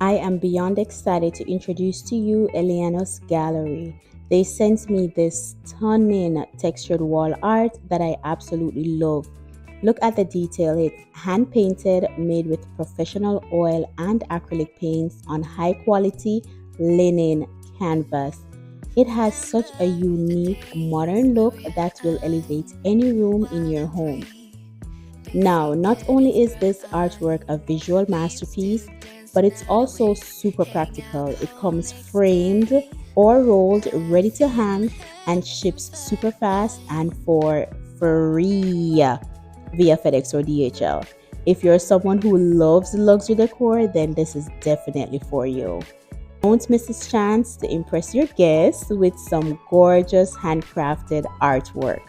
I am beyond excited to introduce to you Eleanos Gallery. They sent me this stunning textured wall art that I absolutely love. Look at the detail. It's hand painted, made with professional oil and acrylic paints on high quality linen canvas. It has such a unique modern look that will elevate any room in your home. Now, not only is this artwork a visual masterpiece, but it's also super practical. It comes framed or rolled, ready to hang, and ships super fast and for free via FedEx or DHL. If you're someone who loves luxury decor, then this is definitely for you. Don't miss this chance to impress your guests with some gorgeous handcrafted artwork.